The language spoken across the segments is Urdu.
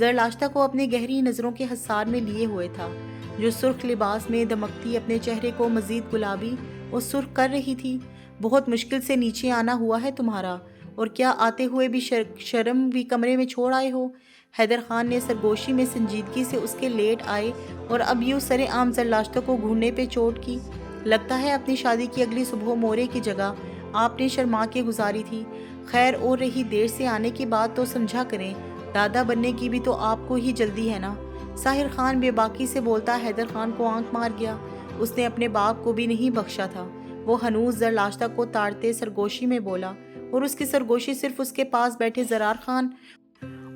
زرلاشتہ کو اپنی گہری نظروں کے حصار میں لیے ہوئے تھا، جو سرخ لباس میں دمکتی اپنے چہرے کو مزید گلابی اور سرخ کر رہی تھی۔ بہت مشکل سے نیچے آنا ہوا ہے تمہارا، اور کیا آتے ہوئے بھی شرم بھی کمرے میں چھوڑ آئے ہو؟ حیدر خان نے سرگوشی میں سنجیدگی سے اس کے لیٹ آئے اور اب یوں سر عام زرلاشتہ کو گھورنے پہ چوٹ کی۔ لگتا ہے اپنی شادی کی اگلی صبح مورے کی جگہ آپ نے شرما کے گزاری تھی۔ خیر، اور رہی دیر سے آنے کی بات تو سمجھا کریں، دادا بننے کی بھی تو آپ کو ہی جلدی ہے نا؟ ساحر خان بے باکی سے بولتا حیدر خان کو آنکھ مار گیا۔ اس نے اپنے باپ کو بھی نہیں بخشا تھا۔ وہ ہنوز زرلاشتہ کو تاڑتے سرگوشی میں بولا، اور اس کی سرگوشی صرف اس کے پاس بیٹھے زرار خان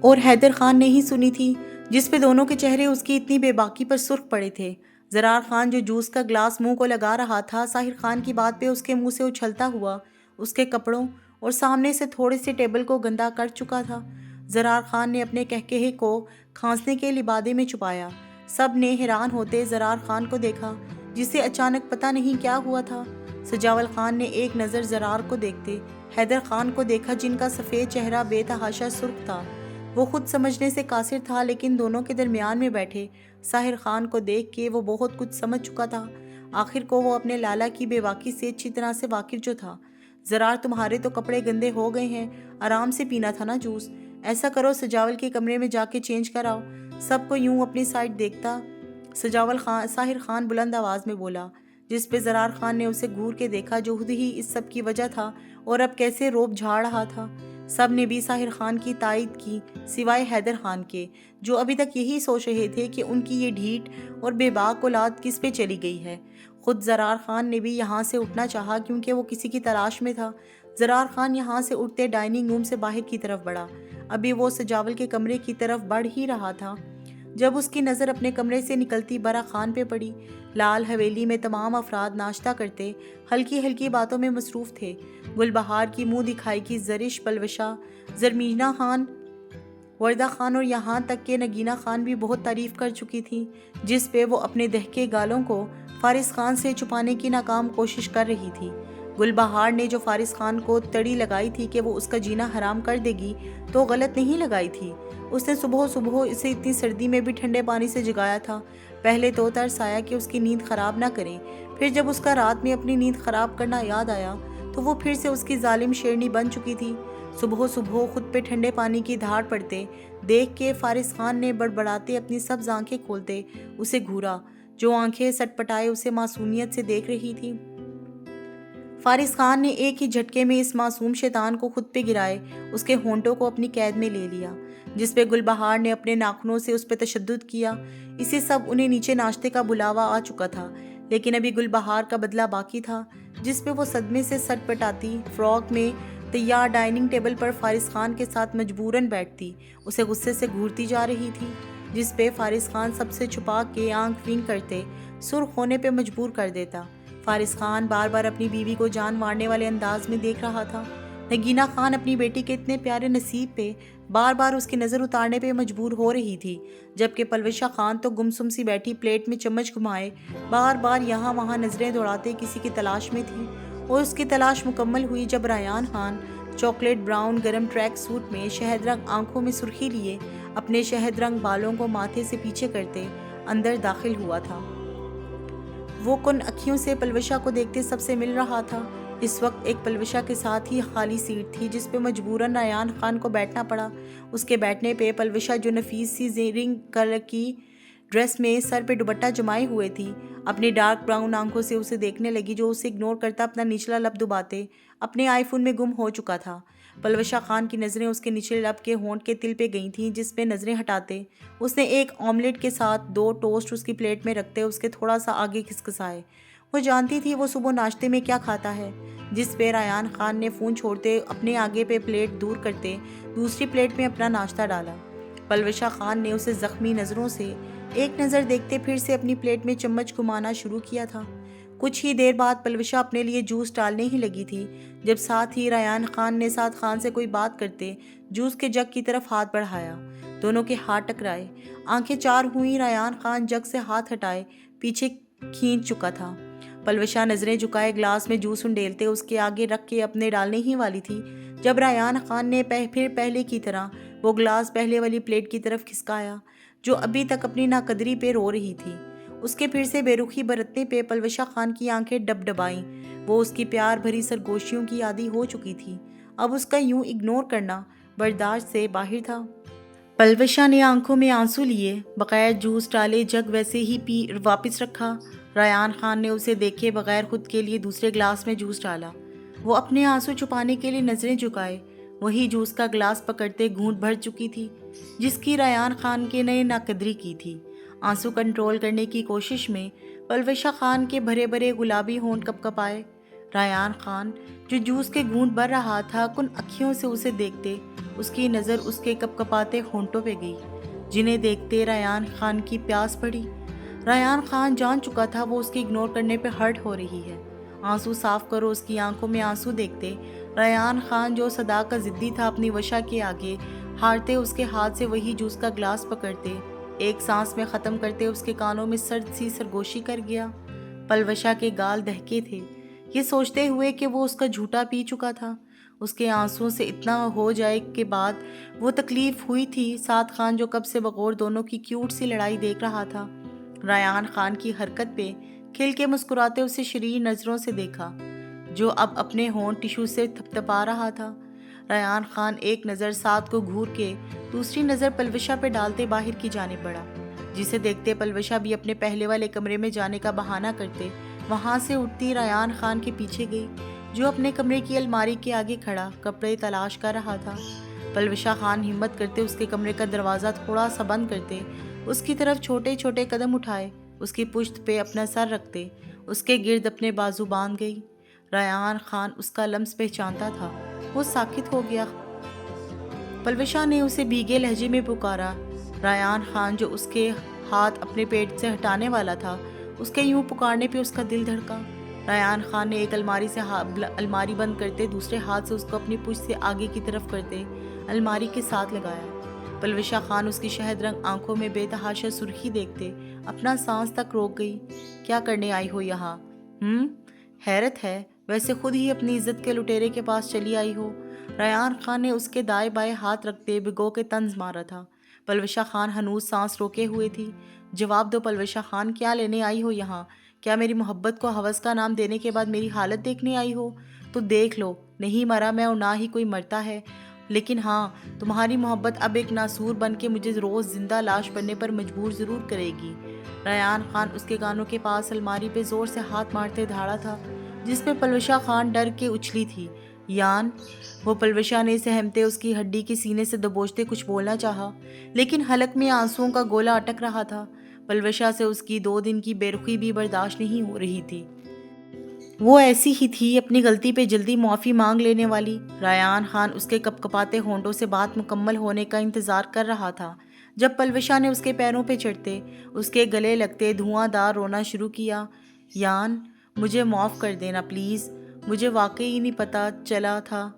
اور حیدر خان نے ہی سنی تھی، جس پہ دونوں کے چہرے اس کی اتنی بے باکی پر سرخ پڑے تھے۔ زرار خان جو جوس کا گلاس منہ کو لگا رہا تھا، ساحر خان کی بات پہ اس کے منہ سے اچھلتا ہوا اس کے کپڑوں اور سامنے سے تھوڑے سے ٹیبل کو گندا کر چکا تھا۔ زرار خان نے اپنے قہقہے کو کھانسنے کے لبادے میں چھپایا۔ سب نے حیران ہوتے زرار خان کو دیکھا، جسے اچانک پتہ نہیں کیا ہوا تھا۔ سجاول خان نے ایک نظر زرار کو دیکھتے حیدر خان کو دیکھا، جن کا سفید چہرہ بے تحاشا سرخ تھا۔ وہ خود سمجھنے سے قاصر تھا، لیکن دونوں کے درمیان میں بیٹھے ساحر خان کو دیکھ کے وہ بہت کچھ سمجھ چکا تھا۔ آخر کو وہ اپنے لالا کی بے باکی سے اچھی طرح سے واقف جو تھا۔ زرار، تمہارے تو کپڑے گندے ہو گئے ہیں، آرام سے پینا تھا نا جوس۔ ایسا کرو، سجاول کے کمرے میں جا کے چینج کر آؤ۔ سب کو یوں اپنی سائڈ دیکھتا ساحر خان بلند آواز میں بولا، جس پہ زرار خان نے اسے گھور کے دیکھا، جو خود ہی اس سب کی وجہ تھا اور اب کیسے روب جھاڑ رہا تھا۔ سب نے بھی ساحر خان کی تائید کی، سوائے حیدر خان کے، جو ابھی تک یہی سوچ رہے تھے کہ ان کی یہ ڈھیٹ اور بے باک اولاد کس پہ چلی گئی ہے۔ خود زرار خان نے بھی یہاں سے اٹھنا چاہا، کیونکہ وہ کسی کی تلاش میں تھا۔ زرار خان یہاں سے اٹھتے ڈائننگ روم سے باہر کی طرف بڑھا۔ ابھی وہ سجاول کے کمرے کی طرف بڑھ ہی رہا تھا جب اس کی نظر اپنے کمرے سے نکلتی برا خان پہ پڑی۔ لال حویلی میں تمام افراد ناشتہ کرتے ہلکی ہلکی باتوں میں مصروف تھے۔ گل بہار کی منہ دکھائی کی زرش، پلوشہ، زرمینا خان، وردہ خان اور یہاں تک کہ نگینہ خان بھی بہت تعریف کر چکی تھی، جس پہ وہ اپنے دہکے گالوں کو فارس خان سے چھپانے کی ناکام کوشش کر رہی تھی۔ گل بہار نے جو فارس خان کو تڑی لگائی تھی کہ وہ اس کا جینا حرام کر دے گی، تو غلط نہیں لگائی تھی۔ اس نے صبح اسے اتنی سردی میں بھی ٹھنڈے پانی سے جگایا تھا۔ پہلے تو ترس آیا کہ اس کی نیند خراب نہ کریں، پھر جب اس کا رات میں اپنی نیند خراب کرنا یاد آیا تو وہ پھر سے اس کی ظالم شیرنی بن چکی تھی۔ صبح خود پہ ٹھنڈے پانی کی دھاڑ پڑتے دیکھ کے فارس خان نے بڑبڑاتے اپنی سبز آنکھیں کھولتے اسے گھورا، جو آنکھیں سٹ پٹائے اسے معصومیت سے دیکھ رہی تھی۔ فارس خان نے ایک ہی جھٹکے میں اس معصوم شیطان کو خود پہ گرائے اس کے ہونٹوں کو اپنی قید میں لے لیا، جس پہ گل بہار نے اپنے ناخنوں سے اس پہ تشدد کیا۔ اسی سب انہیں نیچے ناشتے کا بلاوا آ چکا تھا، لیکن ابھی گل بہار کا بدلہ باقی تھا، جس پہ وہ صدمے سے سٹ پٹاتی فراک میں تیار ڈائننگ ٹیبل پر فارس خان کے ساتھ مجبوراً بیٹھتی اسے غصے سے گھورتی جا رہی تھی، جس پہ فارس خان سب سے چھپا کے آنکھ ونک کرتے سرخ ہونے پہ مجبور کر دیتا۔ فارس خان بار بار اپنی بیوی کو جان مارنے والے انداز میں دیکھ رہا تھا۔ نگینہ خان اپنی بیٹی کے اتنے پیارے نصیب پہ بار بار اس کی نظر اتارنے پہ مجبور ہو رہی تھی، جبکہ پلوشہ خان تو گمسم سی بیٹھی پلیٹ میں چمچ گھمائے بار بار یہاں وہاں نظریں دوڑاتے کسی کی تلاش میں تھی۔ اور اس کی تلاش مکمل ہوئی جب ریان خان چاکلیٹ براؤن گرم ٹریک سوٹ میں شہد رنگ آنکھوں میں سرخی لیے اپنے شہد رنگ بالوں کو ماتھے سے پیچھے کرتے اندر داخل ہوا تھا۔ وہ کن اکھیوں سے پلوشہ کو دیکھتے سب سے مل رہا تھا۔ اس وقت ایک پلوشہ کے ساتھ ہی خالی سیٹ تھی، جس پہ مجبوراً ریان خان کو بیٹھنا پڑا۔ اس کے بیٹھنے پہ پلوشہ، جو نفیس سی زیرنگ کلر کی ڈریس میں سر پہ دوپٹہ جمائے ہوئے تھی، اپنی ڈارک براؤن آنکھوں سے اسے دیکھنے لگی، جو اسے اگنور کرتا اپنا نچلا لب دباتے اپنے آئی فون میں گم ہو چکا تھا۔ پلوشہ خان کی نظریں اس کے نچلے لب کے ہونٹ کے تل پہ گئی تھیں، جس پہ نظریں ہٹاتے اس نے ایک آملیٹ کے ساتھ 2 ٹوسٹ اس کی پلیٹ میں رکھتے اس کے تھوڑا سا آگے کھسکھسائے۔ وہ جانتی تھی وہ صبح ناشتے میں کیا کھاتا ہے، جس پہ ریان خان نے فون چھوڑتے اپنے آگے پہ پلیٹ دور کرتے دوسری پلیٹ میں اپنا ناشتہ ڈالا۔ پلوشہ خان نے اسے زخمی نظروں سے ایک نظر دیکھتے پھر سے اپنی پلیٹ میں چمچ گھمانا شروع کیا تھا۔ کچھ ہی دیر بعد پلوشہ اپنے لیے جوس ڈالنے ہی لگی تھی، جب ساتھ ہی ریان خان نے سعد خان سے کوئی بات کرتے جوس کے جگ کی طرف ہاتھ بڑھایا۔ دونوں کے ہاتھ ٹکرائے، آنکھیں چار ہوئیں۔ ریان خان جگ سے ہاتھ ہٹائے پیچھے کھینچ چکا تھا۔ پلوشہ نظریں جھکائے گلاس میں جوس انڈیلتے اس کے آگے رکھ کے اپنے ڈالنے ہی والی تھی، جب ریان خان نے پھر پہلے کی طرح وہ گلاس پہلے والی پلیٹ کی طرف کھسکایا جو ابھی تک اپنی ناقدری پہ رو رہی تھی۔ اس کے پھر سے بے رخی برتنے پہ پلوشہ خان کی آنکھیں ڈب ڈبائیں۔ وہ اس کی پیار بھری سرگوشیوں کی عادی ہو چکی تھی، اب اس کا یوں اگنور کرنا برداشت سے باہر تھا۔ پلوشہ نے آنکھوں میں آنسو لیے بغیر جوس ڈالے جگ ویسے ہی پی واپس رکھا۔ ریان خان نے اسے دیکھے بغیر خود کے لیے دوسرے گلاس میں جوس ڈالا۔ وہ اپنے آنسو چھپانے کے لیے نظریں جھکائے، وہی جوس کا گلاس پکڑتے گھونٹ بھر چکی تھی جس کی ریان خان کے نے ناقدری کی تھی۔ آنسو کنٹرول کرنے کی کوشش میں پلوشہ خان کے بھرے بھرے گلابی ہونٹ کپ کپائے۔ ریان خان جو جوس کے گھونٹ بھر رہا تھا کن اکھیوں سے اسے دیکھتے اس کی نظر اس کے کپ کپاتے ہونٹوں پہ گئی، جنہیں دیکھتے ریان خان کی پیاس بڑھی۔ ریان خان جان چکا تھا وہ اس کی اگنور کرنے پہ ہرٹ ہو رہی ہے۔ آنسو صاف کرو، اس کی آنکھوں میں آنسو دیکھتے ریان خان جو صدا کا ضدی تھا اپنی وشا کے آگے ہارتے اس کے ہاتھ سے وہی جوس کا گلاس پکڑتے ایک سانس میں ختم کرتے اس کے کانوں میں سرد سی سرگوشی کر گیا۔ پلوشہ کے گال دہکے تھے یہ سوچتے ہوئے کہ وہ اس کا جھوٹا پی چکا تھا۔ اس کے آنسوؤں سے اتنا ہو جائے کے بعد وہ تکلیف ہوئی تھی سعد خان جو کب سے بغور دونوں کی کیوٹ سی لڑائی دیکھ رہا تھا۔ ریان خان کی حرکت پہ کھل کے مسکراتے اسے شریر نظروں سے دیکھا جو اب اپنے ہونٹ ٹشو سے تھپتھپا رہا تھا۔ ریان خان ایک نظر سعد کو گھور کے دوسری نظر پلوشہ پہ ڈالتے باہر کی جانب بڑھا، جسے دیکھتے پلوشہ بھی اپنے پہلے والے کمرے میں جانے کا بہانہ کرتے وہاں سے اٹھتی ریان خان کے پیچھے گئی جو اپنے کمرے کی الماری کے آگے کھڑا کپڑے تلاش کر رہا تھا۔ پلوشہ خان ہمت کرتے اس کے کمرے کا دروازہ تھوڑا سا بند کرتے اس کی طرف چھوٹے چھوٹے قدم اٹھائے، اس کی پشت پہ اپنا سر رکھتے اس کے گرد اپنے بازو باندھ گئی۔ ریان خان اس کا لمس پہچانتا تھا، وہ ساکت ہو گیا۔ پلوشہ نے اسے بھیگے لہجے میں پکارا۔ ریان خان جو اس کے ہاتھ اپنے پیٹ سے ہٹانے والا تھا اس کے یوں پکارنے پہ اس کا دل دھڑکا۔ ریان خان نے ایک الماری بند کرتے دوسرے ہاتھ سے اس کو اپنی پشت سے آگے کی طرف کرتے الماری کے ساتھ لگایا۔ پلوشہ خان اس کی شہد رنگ آنکھوں میں بے تحاشا سرخی دیکھتے اپنا سانس تک روک گئی۔ کیا کرنے آئی ہو یہاں؟ حیرت ہے، ویسے خود ہی اپنی عزت کے لٹیرے کے پاس چلی آئی ہو۔ ریان خان نے اس کے دائیں بائیں ہاتھ رکھتے بھگو کے طنز مارا تھا۔ پلوشہ خان ہنوز سانس روکے ہوئے تھی۔ جواب دو پلوشہ خان، کیا لینے آئی ہو یہاں؟ کیا میری محبت کو ہوس کا نام دینے کے بعد میری حالت دیکھنے آئی ہو؟ تو دیکھ لو، نہیں مرا میں اور نہ ہی کوئی مرتا ہے، لیکن ہاں تمہاری محبت اب ایک ناسور بن کے مجھے روز زندہ لاش بننے پر مجبور ضرور کرے گی۔ ریان خان اس کے کانوں کے پاس الماری پہ زور سے ہاتھ مارتے دھاڑا تھا جس پہ پلوشہ خان ڈر کے اچھلی تھی۔ یان، وہ پلوشہ نے سہمتے اس کی ہڈی کے سینے سے دبوچتے کچھ بولنا چاہا لیکن حلق میں آنسوؤں کا گولا اٹک رہا تھا۔ پلوشہ سے اس کی 2 دن کی بے رخی بھی برداشت نہیں ہو رہی تھی، وہ ایسی ہی تھی اپنی غلطی پہ جلدی معافی مانگ لینے والی۔ ریان خان اس کے کپ کپاتے ہونٹوں سے بات مکمل ہونے کا انتظار کر رہا تھا جب پلوشہ نے اس کے پیروں پہ چڑھتے اس کے گلے لگتے دھواں دار رونا شروع کیا۔ یان، مجھے معاف کر دینا پلیز، مجھے واقعی نہیں پتہ چلا تھا،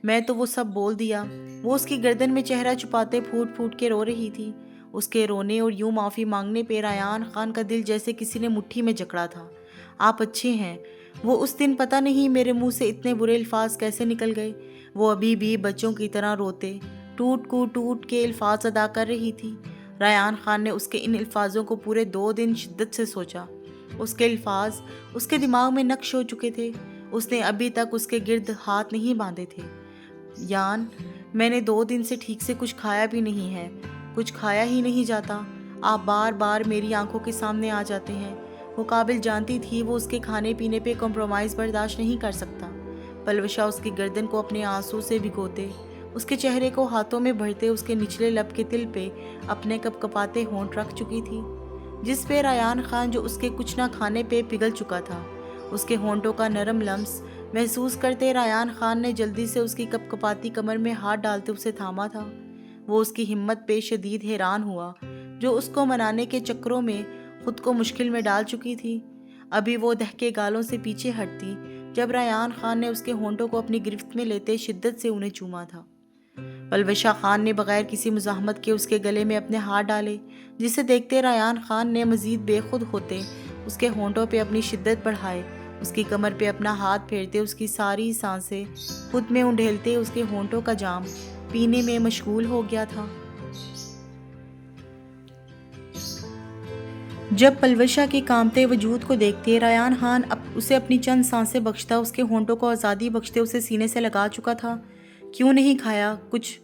میں تو وہ سب بول دیا۔ وہ اس کی گردن میں چہرہ چھپاتے پھوٹ پھوٹ کے رو رہی تھی۔ اس کے رونے اور یوں معافی مانگنے پہ ریان خان کا دل جیسے کسی نے مٹھی میں جکڑا تھا۔ آپ اچھے ہیں؟ وہ اس دن پتہ نہیں میرے منہ سے اتنے برے الفاظ کیسے نکل گئے۔ وہ ابھی بھی بچوں کی طرح روتے ٹوٹ کے الفاظ ادا کر رہی تھی۔ ریان خان نے اس کے ان الفاظوں کو پورے 2 دن شدت سے سوچا۔ اس کے الفاظ اس کے دماغ میں نقش ہو چکے تھے، اس نے ابھی تک اس کے گرد ہاتھ نہیں باندھے تھے۔ یان، میں نے 2 دن سے ٹھیک سے کچھ کھایا بھی نہیں ہے، کچھ کھایا ہی نہیں جاتا، آپ بار بار میری آنکھوں کے سامنے آ جاتے ہیں۔ وہ قابل جانتی تھی وہ اس کے کھانے پینے پہ کمپرومائز برداشت نہیں کر سکتا۔ پلوشہ اس کی گردن کو اپنے آنسو سے بھگوتے اس کے چہرے کو ہاتھوں میں بھرتے اس کے نچلے لب کے تل پہ اپنے کپ کپاتے ہونٹ رکھ چکی تھی جس پہ ریان خان جو اس کے کچھ نہ کھانے پہ پگھل چکا تھا۔ اس کے ہونٹوں کا نرم لمس محسوس کرتے ریان خان نے جلدی سے اس کی کپ کپاتی کمر میں ہاتھ ڈالتے اسے تھاما تھا۔ وہ اس کی ہمت پہ شدید حیران ہوا جو اس کو منانے کے چکروں میں خود کو مشکل میں ڈال چکی تھی۔ ابھی وہ دہکے گالوں سے پیچھے ہٹتی جب ریان خان نے اس کے ہونٹوں کو اپنی گرفت میں لیتے شدت سے انہیں چوما تھا۔ پلوشہ خان نے بغیر کسی مزاحمت کے اس کے گلے میں اپنے ہاتھ ڈالے جسے دیکھتے ریان خان نے مزید بے خود ہوتے اس کے ہونٹوں پہ اپنی شدت بڑھائے، اس کی کمر پہ اپنا ہاتھ پھیرتے اس کی ساری سانسیں خود میں انڈھیلتے اس کے ہونٹوں کا جام پینے میں مشغول ہو گیا تھا۔ جب پلوشا کے کامتے وجود کو دیکھتے ریان خان اسے اپنی چند سانسیں بخشتا اس کے ہونٹوں کو آزادی بخشتے اسے سینے سے لگا چکا تھا۔ کیوں نہیں کھایا کچھ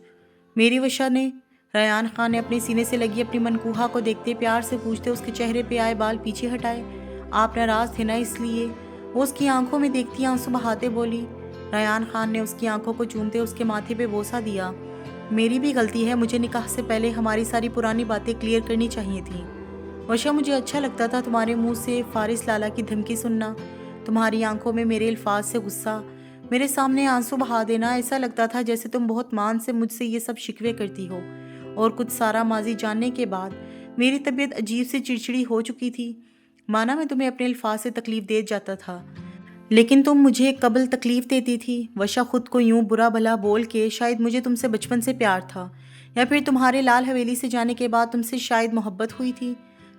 میری وشا نے؟ ریان خان نے اپنے سینے سے لگی اپنی منکوہا کو دیکھتے پیار سے پوچھتے اس کے چہرے پہ آئے بال پیچھے ہٹائے۔ آپ ناراض تھے نا اس لیے؟ وہ اس کی آنکھوں میں دیکھتی آنسو بہاتے بولی۔ ریان خان نے اس کی آنکھوں کو چومتے اس کے ماتھے پہ بوسہ دیا۔ میری بھی غلطی ہے، مجھے نکاح سے پہلے ہماری ساری پرانی باتیں کلیئر کرنی چاہیے تھیں۔ وشا مجھے اچھا لگتا تھا تمہارے منہ سے فارس لالا کی دھمکی سننا، تمہاری آنکھوں میں میرے الفاظ سے غصہ، میرے سامنے آنسو بہا دینا۔ ایسا لگتا تھا جیسے تم بہت مان سے مجھ سے یہ سب شکوے کرتی ہو، اور کچھ سارا ماضی جاننے کے بعد میری طبیعت عجیب سے چڑچڑی ہو چکی تھی۔ مانا میں تمہیں اپنے الفاظ سے تکلیف دے جاتا تھا، لیکن تم مجھے قبل تکلیف دیتی تھی۔ وشا خود کو یوں برا بھلا بول کے شاید مجھے تم سے بچپن سے پیار تھا، یا پھر تمہارے لال حویلی سے جانے کے بعد تم سے شاید محبت ہوئی تھی،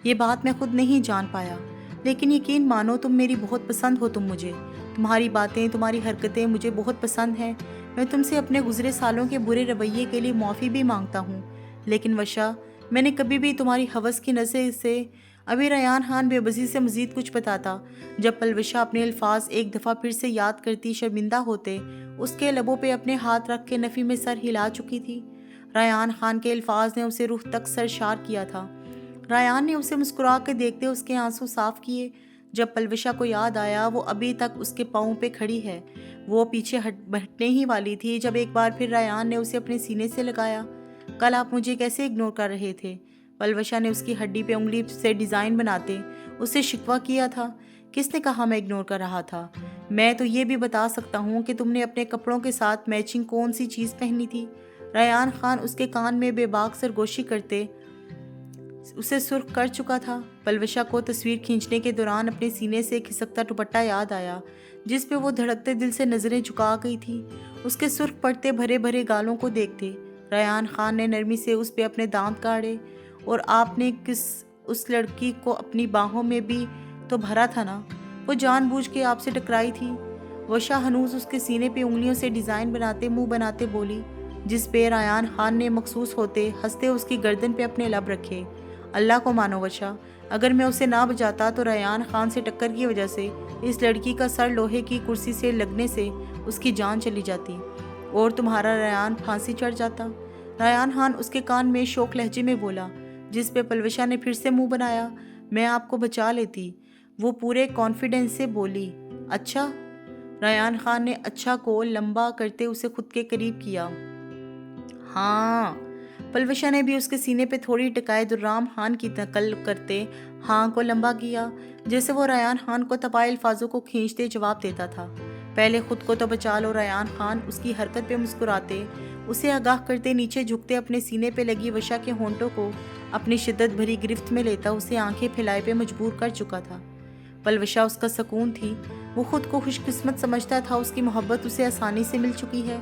یہ بات میں خود نہیں جان پایا، لیکن یقین مانو تم میری بہت پسند ہو۔ تم مجھے، تمہاری باتیں، تمہاری حرکتیں مجھے بہت پسند ہیں۔ میں تم سے اپنے گزرے سالوں کے برے رویے کے لیے معافی بھی مانگتا ہوں، لیکن وشا میں نے کبھی بھی تمہاری ہوس کی نظر سے… ابھی ریان خان بے بسی سے مزید کچھ بتاتا جب پلوشا اپنے الفاظ ایک دفعہ پھر سے یاد کرتی شرمندہ ہوتے۔ اس کے لبوں پہ اپنے ہاتھ رکھ کے نفی میں سر ہلا چکی تھی۔ ریان خان کے الفاظ نے اسے روح تک سرشار کیا تھا۔ ریان نے اسے مسکرا کے دیکھتے اس کے آنسو صاف کیے۔ جب پلوشا کو یاد آیا وہ ابھی تک اس کے پاؤں پہ کھڑی ہے، وہ پیچھے ہٹنے ہی والی تھی جب ایک بار پھر ریان نے اسے اپنے سینے سے لگایا۔ کل آپ مجھے کیسے اگنور کر رہے تھے؟ پلوشا نے اس کی ہڈی پہ انگلی سے ڈیزائن بناتے اسے شکوہ کیا تھا۔ کس نے کہا میں اگنور کر رہا تھا؟ میں تو یہ بھی بتا سکتا ہوں کہ تم نے اپنے کپڑوں کے ساتھ میچنگ کون سی چیز پہنی تھی۔ ریان خان اس کے کان میں بے باک سرگوشی کرتے اسے سرخ کر چکا تھا۔ پلوشا کو تصویر کھینچنے کے دوران اپنے سینے سے کھسکتا دوپٹہ یاد آیا جس پہ وہ دھڑکتے دل سے نظریں جھکا گئی تھی۔ اس کے سرخ پڑتے بھرے بھرے گالوں کو دیکھتے ریان خان نے نرمی سے اس پہ اپنے دانت کاڑے۔ اور آپ نے اس لڑکی کو اپنی باہوں میں بھی تو بھرا تھا نا؟ وہ جان بوجھ کے آپ سے ٹکرائی تھی۔ وشا ہنوز اس کے سینے پہ انگلیوں سے ڈیزائن بناتے منہ بناتے بولی، جس پہ ریان خان نے مخصوص ہوتے ہنستے اس کی گردن پہ اپنے لب رکھے۔ اللہ کو مانو وشا، اگر میں اسے نہ بجاتا تو ریان خان سے ٹکر کی وجہ سے اس لڑکی کا سر لوہے کی کرسی سے لگنے سے اس کی جان چلی جاتی اور تمہارا ریان پھانسی چڑھ جاتا۔ ریان خان اس کے کان میں شوق لہجے میں بولا، جس پہ پلوشا نے پھر سے منہ بنایا۔ میں آپ کو بچا لیتی، وہ پورے کانفیڈنس سے بولی۔ اچھا؟ ریان خان نے اچھا کو لمبا کرتے اسے خود کے قریب کیا۔ ہاں۔ پلوشا نے بھی اس کے سینے پہ تھوڑی ٹکائے درام خان کی نقل کرتے ہاں کو لمبا کیا، جیسے وہ ریان خان کو تپائے الفاظوں کو کھینچتے جواب دیتا تھا۔ پہلے خود کو تو بچا لو۔ ریان خان اس کی حرکت پہ مسکراتے اسے آگاہ کرتے نیچے جھکتے اپنے سینے پہ لگی وشا کے ہونٹوں کو اپنی شدت بھری گرفت میں لیتا اسے آنکھیں پھیلائے پہ مجبور کر چکا تھا۔ پلوشا اس کا سکون تھی، وہ خود کو خوش قسمت سمجھتا تھا، اس کی محبت اسے آسانی سے مل چکی ہے۔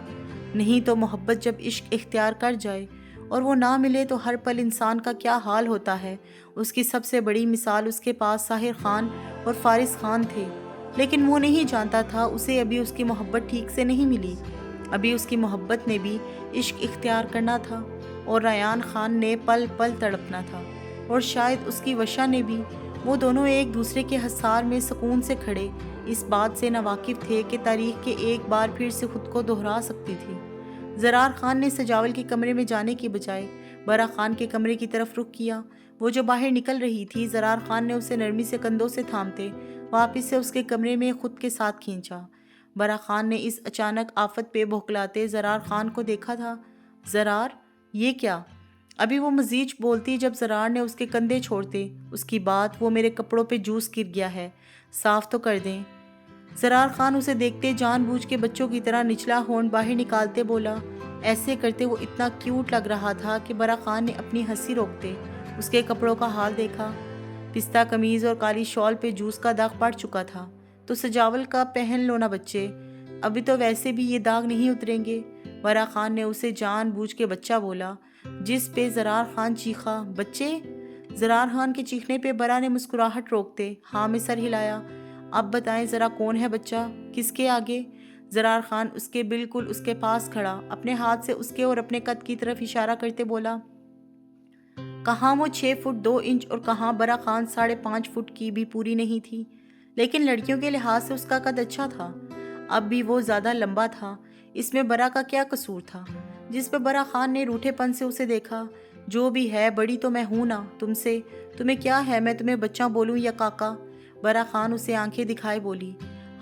نہیں تو محبت جب عشق اختیار کر جائے اور وہ نہ ملے تو ہر پل انسان کا کیا حال ہوتا ہے۔ اس کی سب سے بڑی مثال اس کے پاس ساحر خان اور فارس خان تھے، لیکن وہ نہیں جانتا تھا اسے ابھی اس کی محبت ٹھیک سے نہیں ملی، ابھی اس کی محبت نے بھی عشق اختیار کرنا تھا اور ریان خان نے پل پل تڑپنا تھا، اور شاید اس کی وشا نے بھی۔ وہ دونوں ایک دوسرے کے حصار میں سکون سے کھڑے اس بات سے ناواقف تھے کہ تاریخ کے ایک بار پھر سے خود کو دہرا سکتی تھی۔ زرار خان نے سجاول کے کمرے میں جانے کی بجائے برا خان کے کمرے کی طرف رخ کیا۔ وہ جو باہر نکل رہی تھی، زرار خان نے اسے نرمی سے کندھوں سے تھامتے واپس سے اس کے کمرے میں خود کے ساتھ کھینچا۔ برا خان نے اس اچانک آفت پہ بھوکلاتے زرار خان کو دیکھا تھا۔ زرار، یہ کیا؟ ابھی وہ مزید بولتی جب زرار نے اس کے کندھے چھوڑتے اس کی بات، وہ میرے کپڑوں پہ جوس گر گیا ہے، صاف تو کر دیں۔ زرار خان اسے دیکھتے جان بوجھ کے بچوں کی طرح نچلا ہونٹ باہر نکالتے بولا۔ ایسے کرتے وہ اتنا کیوٹ لگ رہا تھا کہ برا خان نے اپنی ہنسی روکتے اس کے کپڑوں کا حال دیکھا۔ پستہ قمیض اور کالی شال پہ جوس کا داغ پڑ چکا تھا۔ تو سجاول کا پہن لو نا بچے، ابھی تو ویسے بھی یہ داغ نہیں اتریں گے۔ برا خان نے اسے جان بوجھ کے بچہ بولا، جس پہ زرار خان چیخا، بچے؟ زرار خان کے چیخنے پہ برا نے مسکراہٹ روکتے ہاں میں سر ہلایا۔ اب بتائیں ذرا کون ہے بچہ؟ کس کے آگے؟ زرار خان اس کے بالکل اس کے پاس کھڑا اپنے ہاتھ سے اس کے اور اپنے قد کی طرف اشارہ کرتے بولا، کہاں وہ 6 فٹ 2 انچ اور کہاں برا خان 5.5 فٹ کی بھی پوری نہیں تھی، لیکن لڑکیوں کے لحاظ سے اس کا قد اچھا تھا۔ اب بھی وہ زیادہ لمبا تھا، اس میں برا کا کیا قصور تھا؟ جس پہ برا خان نے روٹھے پن سے اسے دیکھا، جو بھی ہے بڑی تو میں ہوں نا تم سے، تمہیں کیا ہے میں تمہیں بچہ بولوں یا کاکا؟ برا خان اسے آنکھیں دکھائے بولی،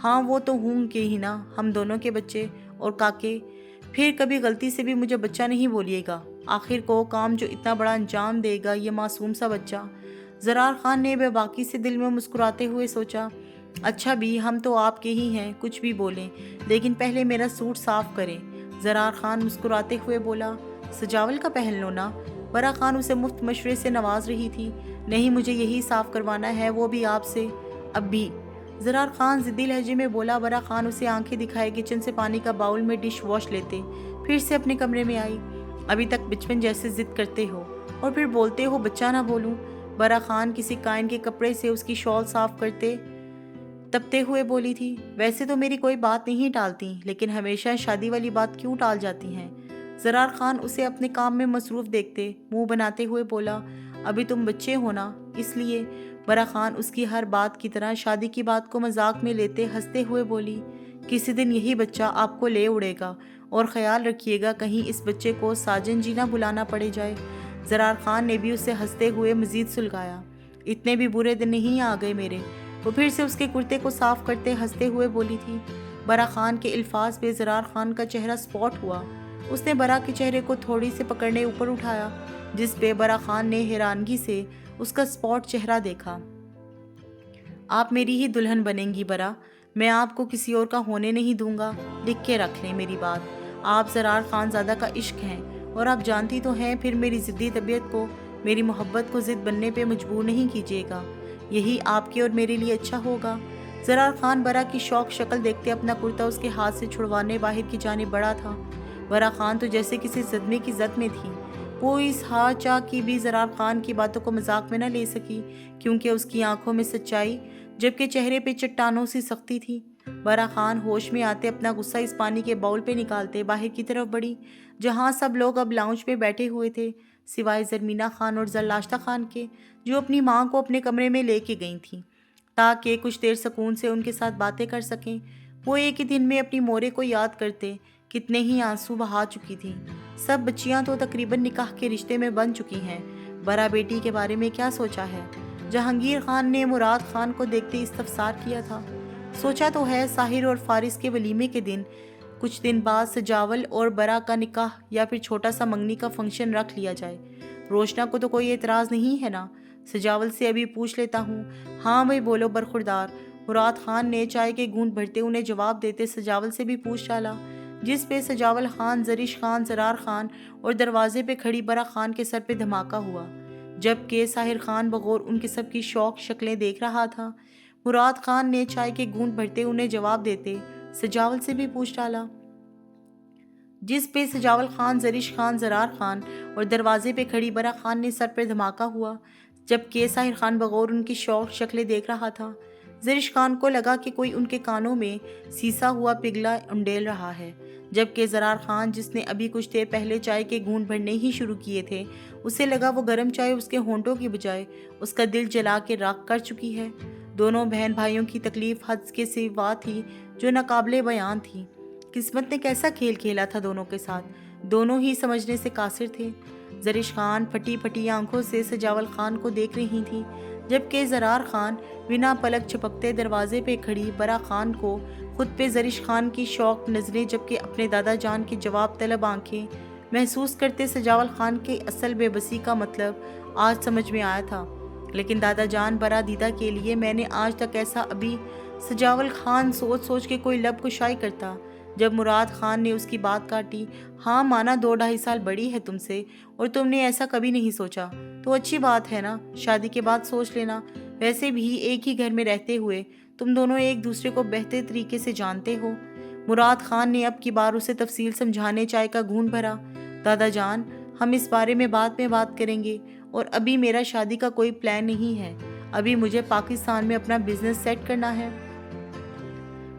ہاں وہ تو ہوں کہ ہی نا، ہم دونوں کے بچے اور کاکے، پھر کبھی غلطی سے بھی مجھے بچہ نہیں بولیے گا، آخر کو کام جو اتنا بڑا انجام دے گا یہ معصوم سا بچہ۔ زرار خان نے بے باکی سے دل میں مسکراتے ہوئے سوچا، اچھا بھی ہم تو آپ کے ہی ہیں، کچھ بھی بولیں لیکن پہلے میرا سوٹ صاف کریں۔ زرار خان مسکراتے ہوئے بولا، سجاول کا پہن لو نا۔ برا خان اسے مفت مشورے سے نواز رہی تھی، نہیں مجھے یہی صاف کروانا ہے، وہ بھی آپ سے، اب بھی۔ زرار خان ضدی لہجے میں بولا۔ برا خان اسے آنکھیں دکھائے کچن سے پانی کا باؤل میں ڈش واش لیتے پھر سے اپنے کمرے میں آئی۔ ابھی تک بچپن جیسے ضد کرتے ہو اور پھر بولتے ہو بچہ نہ بولوں۔ برا خان کسی کائن کے کپڑے سے اس کی شال صاف کرتے تپتے ہوئے بولی تھی، ویسے تو میری کوئی بات نہیں ٹالتی، لیکن ہمیشہ شادی والی بات کیوں ٹال جاتی ہیں؟ زرار خان اسے اپنے کام میں مصروف دیکھتے منہ بناتے ہوئے بولا، ابھی تم بچے ہو نا، اس لیے۔ برا خان اس کی ہر بات کی طرح شادی کی بات کو مذاق میں لیتے ہنستے ہوئے بولی، کسی دن یہی بچہ آپ کو لے اڑے گا، اور خیال رکھیے گا کہیں اس بچے کو ساجن جی نہ بلانا پڑے جائے۔ زرار خان نے بھی اسے ہنستے ہوئے مزید سلگایا، اتنے بھی برے دن نہیں آ گئے میرے۔ وہ پھر سے اس کے کرتے کو صاف کرتے ہنستے ہوئے بولی تھی۔ برا خان کے الفاظ پہ زرار خان کا چہرہ سپاٹ ہوا۔ اس نے برا کے چہرے کو تھوڑی سے پکڑنے اوپر اٹھایا، جس پہ برا خان نے حیرانگی سے اس کا سپاٹ چہرہ دیکھا۔ آپ میری ہی دلہن بنیں گی برا، میں آپ کو کسی اور کا ہونے نہیں دوں گا، لکھ کے رکھ لیں میری بات۔ آپ زرار خان زادہ کا عشق ہیں، اور آپ جانتی تو ہیں، پھر میری ضدی طبیعت کو، میری محبت کو ضد بننے پہ مجبور نہیں کیجیے گا، یہی آپ کے اور میرے لیے اچھا ہوگا۔ زرار خان برا کی شوق شکل دیکھتے اپنا کرتا اس کے ہاتھ سے چھڑوانے باہر کی جانب بڑھا تھا۔ برا خان تو جیسے کسی صدمے کی زد میں تھی، وہ اس ہا چا کی بھی زرار خان کی باتوں کو مذاق میں نہ لے سکی، کیونکہ اس کی آنکھوں میں سچائی جبکہ چہرے پہ چٹانوں سی سختی تھی۔ برا خان ہوش میں آتے اپنا غصہ اس پانی کے باؤل پہ نکالتے باہر کی طرف بڑھی، جہاں سب لوگ اب لاؤنج میں بیٹھے ہوئے تھے، سوائے زرمینہ خان اور زرلاشتہ خان کے، جو اپنی ماں کو اپنے کمرے میں لے کے گئی تھیں تاکہ کچھ دیر سکون سے ان کے ساتھ باتیں کر سکیں۔ وہ ایک ہی دن میں اپنی مورے کو یاد کرتے کتنے ہی آنسو بہا چکی تھیں۔ سب بچیاں تو تقریباً نکاح کے رشتے میں بن چکی ہیں، برا بیٹی کے بارے میں کیا سوچا ہے؟ جہانگیر خان نے مراد خان کو دیکھتے استفسار کیا تھا۔ سوچا تو ہے ساحر اور فارس کے ولیمے کے دن کچھ دن بعد سجاول اور برا کا نکاح یا پھر چھوٹا سا منگنی کا فنکشن رکھ لیا جائے۔ روشنا کو تو کوئی اعتراض نہیں ہے نا؟ سجاول سے ابھی پوچھ لیتا ہوں۔ ہاں بھائی بولو برخوردار، مراد خان نے چائے کے گھونٹ بھرتے انہیں جواب دیتے سجاول سے بھی پوچھ ڈالا، جس پہ سجاول خان، زرش خان، زرار خان اور دروازے پہ کھڑی برا خان کے سر پہ دھماکہ ہوا، جبکہ ساحر خان بغور ان کے سب کی شوق شکلیں دیکھ رہا تھا۔ مراد خان نے چائے کے گھونٹ بھرتے انہیں جواب دیتے سجاول سے بھی پوچھ ڈالا، جس پہ سجاول خان، زرش خان، زرار خان اور دروازے پہ کھڑی برا خان نے سر پر دھماکہ ہوا، جبکہ ساحر خان بغور ان کی شوق شکلیں دیکھ رہا تھا۔ زرش خان کو لگا کہ کوئی ان کے کانوں میں سیسا ہوا پگھلا انڈیل رہا ہے، جبکہ زرار خان، جس نے ابھی کچھ دیر پہلے چائے کے گھونٹ بھرنے ہی شروع کیے تھے، اسے لگا وہ گرم چائے اس کے ہونٹوں کی بجائے اس کا دل جلا کے راکھ کر چکی ہے۔ دونوں بہن بھائیوں کی تکلیف حد کے سوا تھی جو ناقابل بیان تھی۔ قسمت نے کیسا کھیل کھیلا تھا دونوں کے ساتھ، دونوں ہی سمجھنے سے قاصر تھے۔ زرش خان پھٹی پھٹی آنکھوں سے سجاول خان کو دیکھ رہی تھی، جبکہ زرار خان بنا پلک چھپکتے دروازے پہ کھڑی برا خان کو، خود پہ زرش خان کی شوق نظریں جبکہ اپنے دادا جان کی جواب طلب آنکھیں محسوس کرتے سجاول خان کے اصل بے بسی کا مطلب آج سمجھ میں آیا تھا۔ لیکن دادا جان برا دیدہ کے لیے میں نے آج تک ایسا ابھی سجاول خان سوچ سوچ کے کوئی لب کشائی کرتا۔ جب مراد خان نے اس کی بات کاٹی، ہاں مانا 2-2.5 سال بڑی ہے تم سے اور تم نے ایسا کبھی نہیں سوچا تو اچھی بات ہے نا، شادی کے بعد سوچ لینا، ویسے بھی ایک ہی گھر میں رہتے ہوئے تم دونوں ایک دوسرے کو بہتر طریقے سے جانتے ہو۔ مراد خان نے اب کی بار اسے تفصیل سمجھانے چائے کا گھونٹ بھرا۔ دادا جان، ہم اس بارے میں بعد میں بات کریں گے، اور ابھی میرا شادی کا کوئی پلان نہیں ہے، ابھی مجھے پاکستان میں اپنا بزنس سیٹ کرنا ہے۔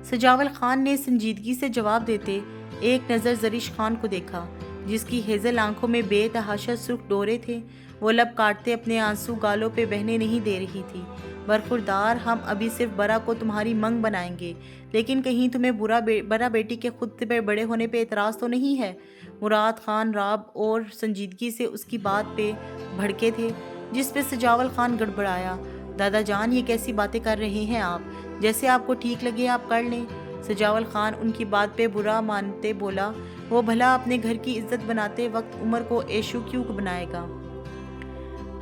سجاول خان نے سنجیدگی سے جواب دیتے ایک نظر زریش خان کو دیکھا، جس کی ہیزل آنکھوں میں بے تحاشا سرخ ڈورے تھے۔ وہ لب کاٹتے اپنے آنسو گالوں پہ بہنے نہیں دے رہی تھی۔ برخوردار، ہم ابھی صرف برا کو تمہاری منگ بنائیں گے، لیکن کہیں تمہیں برا بیٹی کے خود پہ بڑے ہونے پہ اعتراض تو نہیں ہے؟ مراد خان راب اور سنجیدگی سے اس کی بات پہ بھڑکے تھے، جس پہ سجاول خان گڑبڑایا۔ دادا جان، یہ کیسی باتیں کر رہے ہیں آپ؟ جیسے آپ کو ٹھیک لگے آپ کر لیں۔ سجاول خان ان کی بات پہ برا مانتے بولا، وہ بھلا اپنے گھر کی عزت بناتے وقت عمر کو ایشو کیوں بنائے گا؟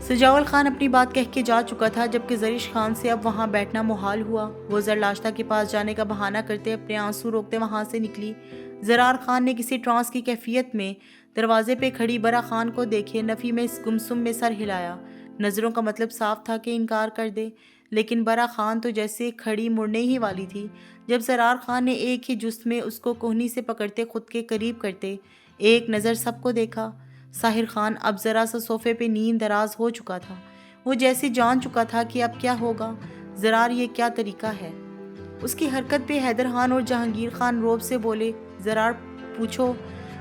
سجاول خان اپنی بات کہہ کے جا چکا تھا، جبکہ زریش خان سے اب وہاں بیٹھنا محال ہوا۔ وہ زرلاشتہ کے پاس جانے کا بہانہ کرتے اپنے آنسو روکتے وہاں سے نکلی۔ زرار خان نے کسی ٹرانس کی کیفیت میں دروازے پہ کھڑی برا خان کو دیکھے نفی میں گمسم میں سر ہلایا۔ نظروں کا مطلب صاف تھا کہ انکار کر دے، لیکن برا خان تو جیسے کھڑی مڑنے ہی والی تھی جب زرار خان نے ایک ہی جست میں اس کو کوہنی سے پکڑتے خود کے قریب کرتے ایک نظر سب کو دیکھا۔ ساحر خان اب ذرا سا صوفے پہ نیند دراز ہو چکا تھا۔ وہ جیسے جان چکا تھا کہ اب کیا ہوگا۔ زرار، یہ کیا طریقہ ہے؟ اس کی حرکت پہ حیدر خان اور جہانگیر خان روب سے بولے۔ زرار پوچھو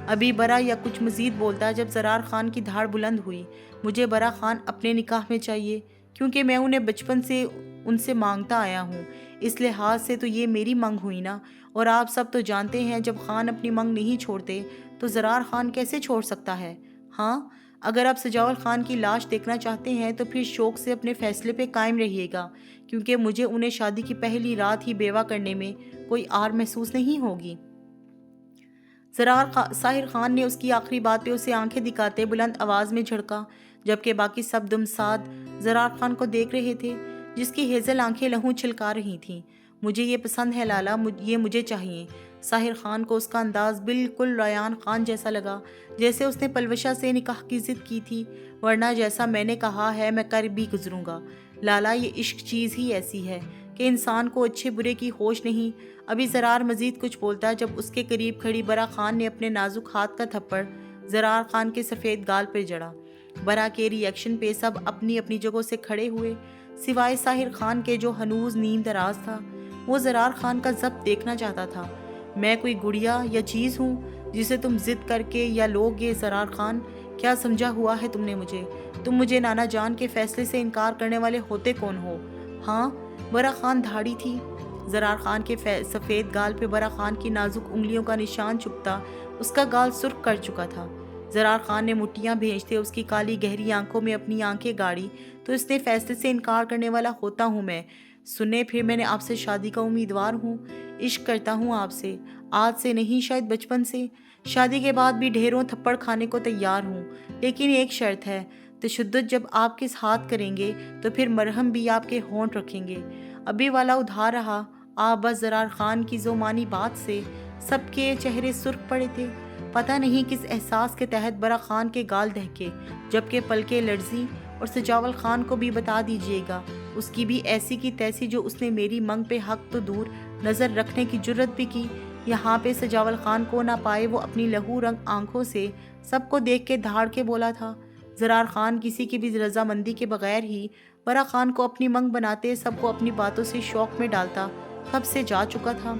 ابھی برا یا کچھ مزید بولتا جب زرار خان کی دھاڑ بلند ہوئی۔ مجھے برا خان اپنے نکاح میں چاہیے، کیونکہ میں انہیں بچپن سے ان سے مانگتا آیا ہوں۔ اس لحاظ سے تو یہ میری منگ ہوئی نا، اور آپ سب تو جانتے ہیں جب خان اپنی منگ نہیں چھوڑتے تو زرار خان کیسے چھوڑ سکتا ہے؟ ہاں، اگر آپ سجاول خان کی لاش دیکھنا چاہتے ہیں تو پھر شوق سے اپنے فیصلے پہ قائم رہیے گا، کیونکہ مجھے انہیں شادی کی پہلی رات ہی بیوہ کرنے میں کوئی آر محسوس نہیں ہوگی۔ ساحر خان نے اس کی آخری بات پہ اسے آنکھیں دکھاتے بلند آواز میں جھڑکا، جبکہ باقی سب دم ساد زرار خان کو دیکھ رہے تھے، جس کی ہیزل آنکھیں لہو چھلکا رہی تھیں۔ مجھے یہ پسند ہے لالا، یہ مجھے چاہیے۔ ساحر خان کو اس کا انداز بالکل ریان خان جیسا لگا، جیسے اس نے پلوشہ سے نکاح کی ضد کی تھی، ورنہ جیسا میں نے کہا ہے میں کر بھی گزروں گا۔ لالا، یہ عشق چیز ہی ایسی ہے کہ انسان کو اچھے برے کی ہوش نہیں۔ ابھی زرار مزید کچھ بولتا جب اس کے قریب کھڑی برا خان نے اپنے نازک ہاتھ کا تھپڑ زرار خان کے سفید گال پر جڑا۔ برا کے ری ایکشن پہ سب اپنی اپنی جگہوں سے کھڑے ہوئے، سوائے ساحر خان کے جو ہنوز نیند دراز تھا۔ وہ زرار خان کا ضبط دیکھنا چاہتا تھا۔ میں کوئی گڑیا یا چیز ہوں جسے تم ضد کر کے یا لوگ یہ زرار خان، کیا سمجھا ہوا ہے تم نے مجھے؟ تم مجھے نانا جان کے فیصلے سے انکار کرنے والے ہوتے کون ہو؟ ہاں، برا خان دھاڑی تھی۔ زرار خان کے سفید گال پہ برا خان کی نازک انگلیوں کا نشان چھپتا اس کا گال سرخ کر چکا تھا۔ زرار خان نے مٹھیاں بھیجتے اس کی کالی گہری آنکھوں میں اپنی آنکھیں گاڑی تو اس نے فیصلے سے انکار کرنے والا ہوتا ہوں میں۔ سنیں، پھر میں نے آپ سے شادی کا امیدوار ہوں، عشق کرتا ہوں آپ سے، آج سے نہیں شاید بچپن سے۔ شادی کے بعد بھی ڈھیروں تھپڑ کھانے کو تیار ہوں، لیکن ایک شرط ہے، تشدد جب آپ کے ہاتھ کریں گے تو پھر مرہم بھی آپ کے ہونٹ رکھیں گے۔ ابھی والا ادھار رہا۔ آپ بس زرار خان کی زومانی بات سے سب کے چہرے سرخ پڑے تھے۔ پتہ نہیں کس احساس کے تحت برا خان کے گال دہکے، جبکہ پلکیں لرزیں۔ اور سجاول خان کو بھی بتا دیجیے گا، اس کی بھی ایسی کی تیسی جو اس نے میری منگ پہ حق تو دور نظر رکھنے کی جرت بھی کی۔ یہاں پہ سجاول خان کو نہ پائے وہ اپنی لہو رنگ آنکھوں سے سب کو دیکھ کے دھاڑ کے بولا تھا۔ زرار خان کسی کی بھی رضامندی کے بغیر ہی برا خان کو اپنی منگ بناتے سب کو اپنی باتوں سے شوق میں ڈالتا کب سے جا چکا تھا۔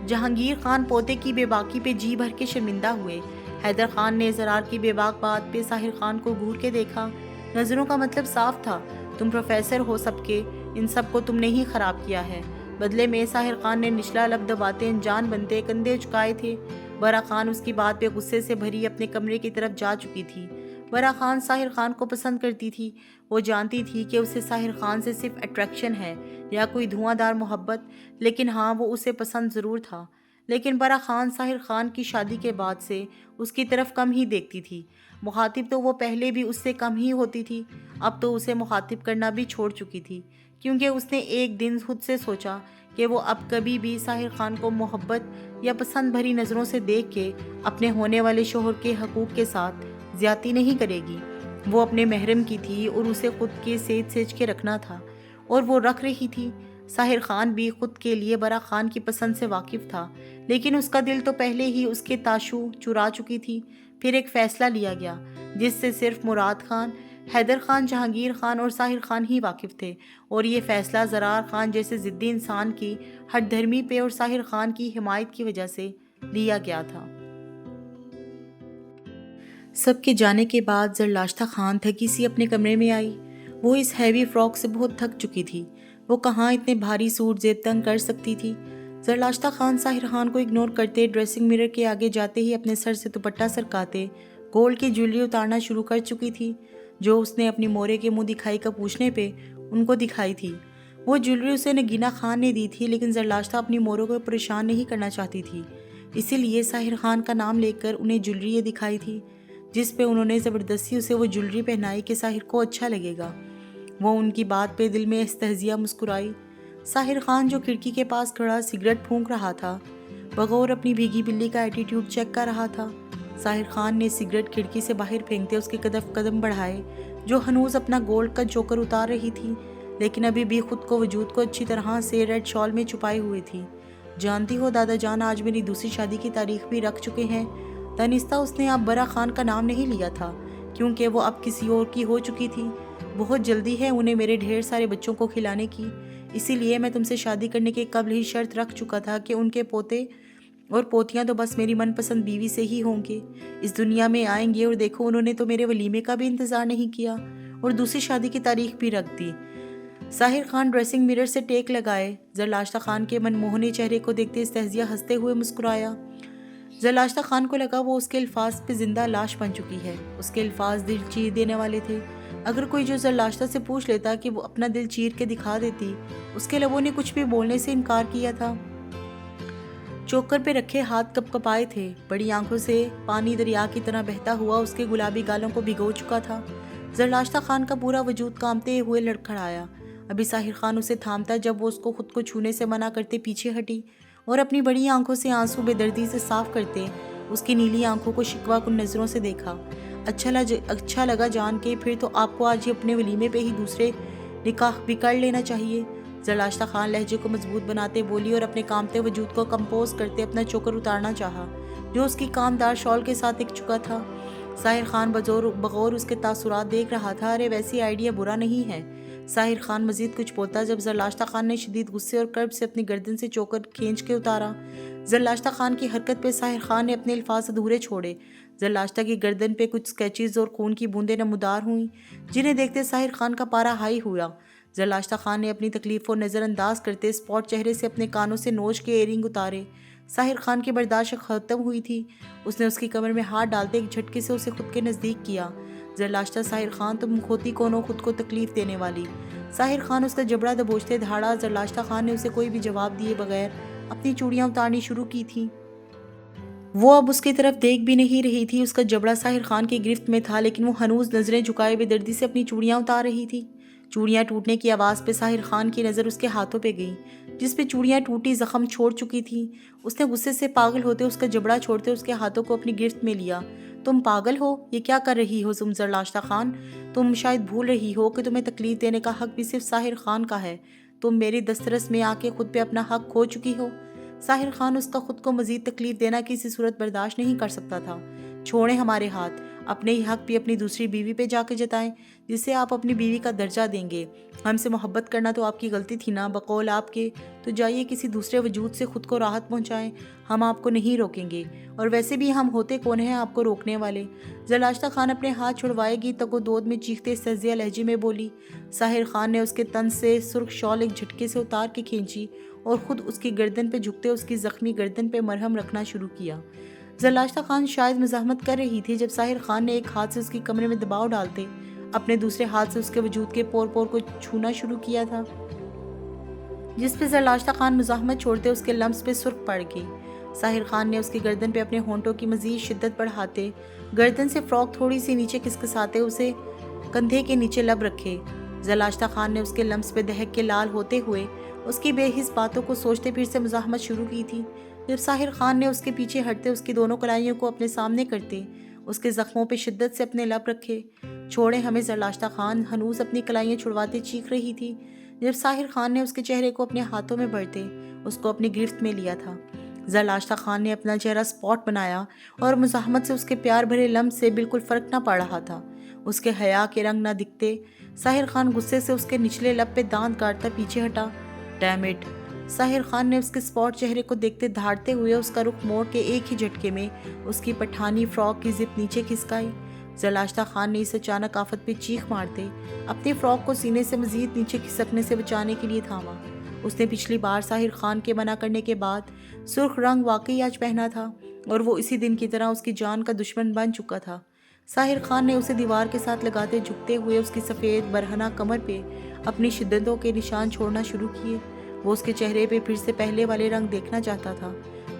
جہانگیر خان پوتے کی بے باکی پہ جی بھر کے شرمندہ ہوئے۔ حیدر خان نے زرار کی بے باک بات پہ ساحر خان کو گھور کے دیکھا۔ نظروں کا مطلب صاف تھا، تم پروفیسر ہو سب کے، ان سب کو تم نے ہی خراب کیا ہے۔ بدلے میں ساحر خان نے نچلا لب دباتے انجان بنتے کندھے جھکائے تھے۔ برا خان اس کی بات پہ غصے سے بھری اپنے کمرے کی طرف جا چکی تھی۔ برا خان ساحر خان کو پسند کرتی تھی۔ وہ جانتی تھی کہ اسے ساحر خان سے صرف اٹریکشن ہے یا کوئی دھواں دار محبت، لیکن ہاں، وہ اسے پسند ضرور تھا۔ لیکن برا خان ساحر خان کی شادی کے بعد سے اس کی طرف کم ہی دیکھتی تھی۔ مخاطب تو وہ پہلے بھی اس سے کم ہی ہوتی تھی، اب تو اسے مخاطب کرنا بھی چھوڑ چکی تھی، کیونکہ اس نے ایک دن خود سے سوچا کہ وہ اب کبھی بھی ساحر خان کو محبت یا پسند بھری نظروں سے دیکھ کے اپنے ہونے والے شوہر کے حقوق کے ساتھ زیادتی نہیں کرے گی۔ وہ اپنے محرم کی تھی اور اسے خود کے سیج کے رکھنا تھا، اور وہ رکھ رہی تھی۔ ساحر خان بھی خود کے لیے برا خان کی پسند سے واقف تھا، لیکن اس کا دل تو پہلے ہی اس کے تاشو چرا چکی تھی۔ پھر ایک فیصلہ لیا گیا جس سے صرف مراد خان حیدر خان، جہانگیر خان اور ساحر خان ہی واقف تھے، اور یہ فیصلہ زرار خان جیسے ضدی انسان کی ہٹ دھرمی پہ اور ساحر خان کی حمایت کی وجہ سے لیا گیا تھا۔ سب کے جانے کے بعد زرلاشتہ خان تھکی سی اپنے کمرے میں آئی۔ وہ اس ہیوی فراک سے بہت تھک چکی تھی۔ وہ کہاں اتنے بھاری سوٹ زیب تنگ کر سکتی تھی۔ زرلاشتہ خان ساحر خان کو اگنور کرتے ڈریسنگ مرر کے آگے جاتے ہی اپنے سر سے دوپٹہ سرکاتے گولڈ کی جویلری اتارنا شروع کر چکی تھی، جو اس نے اپنی مورے کے منہ دکھائی کا پوچھنے پہ ان کو دکھائی تھی۔ وہ جویلری اسے نگینہ خان نے دی تھی، لیکن زرلاشتہ اپنی موروں کو پریشان نہیں کرنا چاہتی تھی، اسی لیے ساحر خان کا نام لے کر انہیں جویلری یہ دکھائی تھی، جس پہ انہوں نے زبردستی اسے وہ جویلری پہنائی کہ ساحر کو اچھا لگے گا۔ وہ ان کی بات پہ دل میں استہزیہ مسکرائی۔ ساحر خان جو کھڑکی کے پاس کھڑا سگریٹ پھونک رہا تھا، بغور اپنی بھیگی بلی کا ایٹیٹیوڈ چیک کر رہا تھا۔ ساحر خان نے سگریٹ کھڑکی سے باہر پھینکتے اس کے قدم بڑھائے، جو ہنوز اپنا گولڈ کا چوکر اتار رہی تھی، لیکن ابھی بھی خود کو وجود کو اچھی طرح سے ریڈ شال میں چھپائے ہوئے تھی۔ جانتی ہو دادا جان آج میری دوسری شادی کی تاریخ بھی رکھ چکے ہیں۔ دانستہ اس نے اب برا خان کا نام نہیں لیا تھا، کیونکہ وہ اب کسی اور کی ہو چکی تھی۔ بہت جلدی ہے انہیں میرے ڈھیر سارے بچوں کو کھلانے کی، اسی لیے میں تم سے شادی کرنے کے قبل ہی شرط رکھ چکا تھا کہ ان کے پوتے اور پوتیاں تو بس میری من پسند بیوی سے ہی ہوں گے۔ اس دنیا میں آئیں گے اور دیکھو انہوں نے تو میرے ولیمے کا بھی انتظار نہیں کیا اور دوسری شادی کی تاریخ بھی رکھ دی۔ ساحر خان ڈریسنگ مرر سے ٹیک لگائے، زرلاشتہ خان کے من موہنے چہرے کو دیکھتے استہزیہ ہنستے ہوئے مسکرایا۔ زرلاشتہ خان کو لگا وہ اس کے الفاظ پہ زندہ لاش بن چکی ہے۔ اس کے الفاظ دل چیر دینے والے تھے۔ اگر کوئی جو زرلاشتہ سے پوچھ لیتا کہ وہ اپنا دل چیر کے دکھا دیتی، اس کے لبوں نے کچھ بھی بولنے سے انکار کیا تھا۔ چوکر پہ رکھے ہاتھ کپ کپائے تھے، بڑی آنکھوں سے پانی دریا کی طرح بہتا ہوا اس کے گلابی گالوں کو بھگو چکا تھا۔ زرلاشتہ خان کا پورا وجود کانپتے ہوئے لڑکھڑایا۔ ابھی ساحر خان اسے تھامتا جب وہ اس کو خود کو چھونے سے منع کرتے پیچھے ہٹی اور اپنی بڑی آنکھوں سے آنسو بے دردی سے صاف کرتے اس کی نیلی آنکھوں کو شکوہ کن نظروں سے دیکھا۔ اچھا لگا جان کے، پھر تو آپ کو آج ہی اپنے ولیمے پہ ہی دوسرے نکاح بھی کر لینا چاہیے۔ زرلاشتہ خان لہجے کو مضبوط بناتے بولی اور اپنے کانپتے وجود کو کمپوز کرتے اپنا چوکر اتارنا چاہا، جو اس کی کامدار شال کے ساتھ اک چکا تھا۔ ساحر خان بغور اس کے تاثرات دیکھ رہا تھا۔ ارے ویسی آئیڈیا برا نہیں ہے۔ ساحر خان مزید کچھ بولتا جب زرلاشتہ خان نے شدید غصے اور کرب سے اپنی گردن سے چوکر کھینچ کے اتارا۔ زرلاشتہ خان کی حرکت پہ ساحر خان نے اپنے الفاظ ادھورے چھوڑے۔ زرلاشتہ کی گردن پہ کچھ سکیچز اور خون کی بوندیں نمودار ہوئیں، جنہیں دیکھتے ساحر خان کا پارا ہائی ہوا۔ زرلاشتہ خان نے اپنی تکلیف کو نظر انداز کرتے اسپاٹ چہرے سے اپنے کانوں سے نوچ کے ایئرنگ اتارے۔ ساحر خان کی برداشت ختم ہوئی تھی۔ اس نے اس کی کمر میں ہاتھ ڈالتے ایک جھٹکے سے اسے خود کے نزدیک کیا۔ زرلاشتہ، ساحر خان تم کھوتی کون ہو خود کو تکلیف دینے والی؟ ساحر خان اس کا جبڑا دبوچتے دھاڑا۔ زرلاشتہ خان نے اسے کوئی بھی جواب دیے بغیر اپنی چوڑیاں اتارنی شروع کی تھی۔ وہ اب اس کی طرف دیکھ بھی نہیں رہی تھی۔ اس کا جبڑا ساحر خان کی گرفت میں تھا، لیکن وہ ہنوز نظریں جھکائے بے دردی سے اپنی چوڑیاں اتار رہی تھی۔ چوڑیاں ٹوٹنے کی آواز پہ ساحر خان کی نظر اس کے ہاتھوں پہ گئی، جس پہ چوڑیاں ٹوٹی زخم چھوڑ چکی تھیں۔ اس نے غصے سے پاگل ہوتے اس کا جبڑا چھوڑتے اس کے ہاتھوں کو اپنی گرفت میں لیا۔ تم پاگل ہو؟ یہ کیا کر رہی ہو تم زرلاشتہ خان؟ تم شاید بھول رہی ہو کہ تمہیں تکلیف دینے کا حق بھی صرف ساحر خان کا ہے۔ تم میری دسترس میں آ کے خود پہ اپنا حق کھو چکی ہو۔ ساحر خان اس کا خود کو مزید تکلیف دینا کسی صورت برداشت نہیں کر سکتا تھا۔ چھوڑیں ہمارے ہاتھ، اپنے ہی حق بھی اپنی دوسری بیوی پہ جا کے جتائیں، جسے آپ اپنی بیوی کا درجہ دیں گے۔ ہم سے محبت کرنا تو آپ کی غلطی تھی نا، بقول آپ کے تو جائیے کسی دوسرے وجود سے خود کو راحت پہنچائیں، ہم آپ کو نہیں روکیں گے، اور ویسے بھی ہم ہوتے کون ہیں آپ کو روکنے والے؟ زرلاشتہ خان اپنے ہاتھ چھڑوائے گی تگ و دود میں چیختے استہزیہ لہجے میں بولی۔ ساحر خان نے اس کے تن سے سرخ شال ایک جھٹکے سے اتار کے کھینچی اور خود اس کی گردن پہ جھکتے اس کی زخمی گردن پہ مرہم رکھنا شروع کیا۔ زرلاشتہ خان شاید مزاحمت کر رہی تھی جب ساحر خان نے ایک ہاتھ سے اس کی کمرے میں دباؤ ڈالتے اپنے دوسرے ہاتھ سے اس کے وجود کے پور پور کو چھونا شروع کیا تھا، جس پہ زرلاشتہ خان مزاحمت چھوڑتے اس کے لمس پہ سرخ پڑ گئی۔ ساحر خان نے اس کی گردن پہ اپنے ہونٹوں کی مزید شدت بڑھاتے گردن سے فراک تھوڑی سی نیچے کسکساتے اسے کندھے کے نیچے لب رکھے۔ زرلاشتہ خان نے اس کے لمس پہ دہک کے لال ہوتے ہوئے اس کی بے حس باتوں کو سوچتے پھر سے مزاحمت شروع کی تھی، جب ساحر خان نے اس کے پیچھے ہٹتے اس کی دونوں کلائیوں کو اپنے سامنے کرتے اس کے زخموں پہ شدت سے اپنے لب رکھے۔ چھوڑیں ہمیں زرلاشتہ خان ہنوز اپنی کلائیاں چھڑواتے چیخ رہی تھی، جب ساحر خان نے اس کے چہرے کو اپنے ہاتھوں میں بھرتے اس کو اپنی گرفت میں لیا تھا۔ زرلاشتہ خان نے اپنا چہرہ سپاٹ بنایا اور مزاحمت سے اس کے پیار بھرے لمس سے بالکل فرق نہ پڑ رہا تھا۔ اس کے حیا کے رنگ نہ دکھتے۔ ساحر خان غصے سے اس کے نچلے لب پہ دانت کاٹتا پیچھے ہٹا۔ Dam it! ساحر خان نے اس کے سپاٹ چہرے کو دیکھتے دھاڑتے ہوئے اس کا رخ موڑ کے ایک ہی جھٹکے میں اس کی پٹھانی فراک کی زپ نیچے کھسکائی۔ زلاشتہ خان نے اس اچانک آفت پہ چیخ مارتے اپنی فراک کو سینے سے مزید نیچے کھسکنے سے بچانے کے لیے تھاما۔ اس نے پچھلی بار ساحر خان کے منع کرنے کے بعد سرخ رنگ واقعی آج پہنا تھا اور وہ اسی دن کی طرح اس کی جان کا دشمن بن چکا تھا۔ ساحر خان نے اسے دیوار کے ساتھ لگاتے جھکتے ہوئے اس کی سفید برہنہ کمر پہ اپنی شدتوں کے نشان چھوڑنا شروع کیے۔ وہ اس کے چہرے پہ پھر سے پہلے والے رنگ دیکھنا چاہتا تھا۔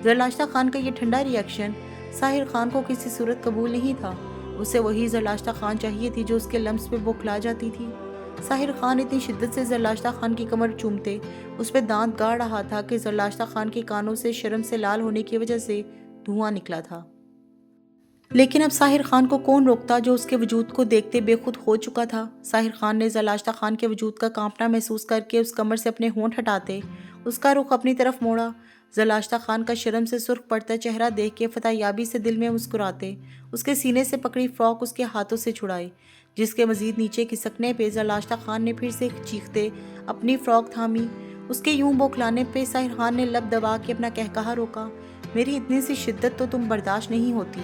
زلاشتہ خان کا یہ ٹھنڈا ری ایکشن ساحر خان کو کسی صورت قبول نہیں تھا۔ اسے وہی زلاشتہ خان چاہیے تھی جو اس کے لمس پہ بوکھلا جاتی تھی۔ ساحر خان اتنی شدت سے زلاشتہ خان کی کمر چومتے اس پہ دانت گاڑ رہا تھا کہ زلاشتہ خان کے کانوں سے شرم سے لال ہونے کی وجہ سے دھواں نکلا تھا۔ لیکن اب ساحر خان کو کون روکتا جو اس کے وجود کو دیکھتے بے خود ہو چکا تھا۔ ساحر خان نے زلاشتہ خان کے وجود کا کانپنا محسوس کر کے اس کمر سے اپنے ہونٹ ہٹاتے اس کا رخ اپنی طرف موڑا۔ زلاشتہ خان کا شرم سے سرخ پڑتا چہرہ دیکھ کے فتح یابی سے دل میں مسکراتے اس کے سینے سے پکڑی فراک اس کے ہاتھوں سے چھڑائی، جس کے مزید نیچے کھسکنے پہ زلاشتہ خان نے پھر سے چیختے اپنی فراک تھامی۔ اس کے یوں بوکھلانے پہ ساحر خان نے لب دبا کے اپنا کہکہا روکا۔ میری اتنی سی شدت تو تم برداشت نہیں ہوتی،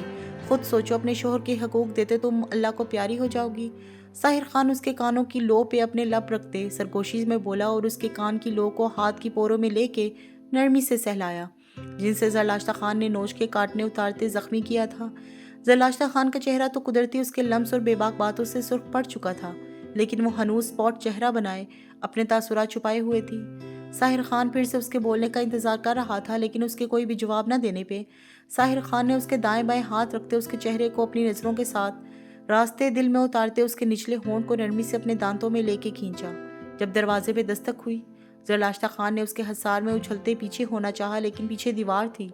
خود سوچو اپنے شوہر کے حقوق دیتے تم اللہ کو پیاری ہو جاؤ گی۔ ساحر خان اس کے کانوں کی لو پہ اپنے لب رکھتے سرگوشی میں بولا اور اس کے کان کی لو کو ہاتھ کی پوروں میں لے کے نرمی سے سہلایا، جن سے زلاشتہ خان نے نوچ کے کاٹنے اتارتے زخمی کیا تھا۔ زلاشتہ خان کا چہرہ تو قدرتی اس کے لمس اور بے باک باتوں سے سرخ پڑ چکا تھا، لیکن وہ ہنوز سپاٹ چہرہ بنائے اپنے تاثرات چھپائے ہوئے تھی۔ ساحر خان پھر سے اس کے بولنے کا انتظار کر رہا تھا، لیکن اس کے کوئی بھی جواب نہ دینے پہ ساحر خان نے اس کے دائیں بائیں ہاتھ رکھتے اس کے چہرے کو اپنی نظروں کے ساتھ راستے دل میں اتارتے اس کے نچلے ہونٹ کو نرمی سے اپنے دانتوں میں لے کے کھینچا۔ جب دروازے پہ دستک ہوئی، زلاشتہ خان نے اس کے حصار میں اچھلتے پیچھے ہونا چاہا، لیکن پیچھے دیوار تھی۔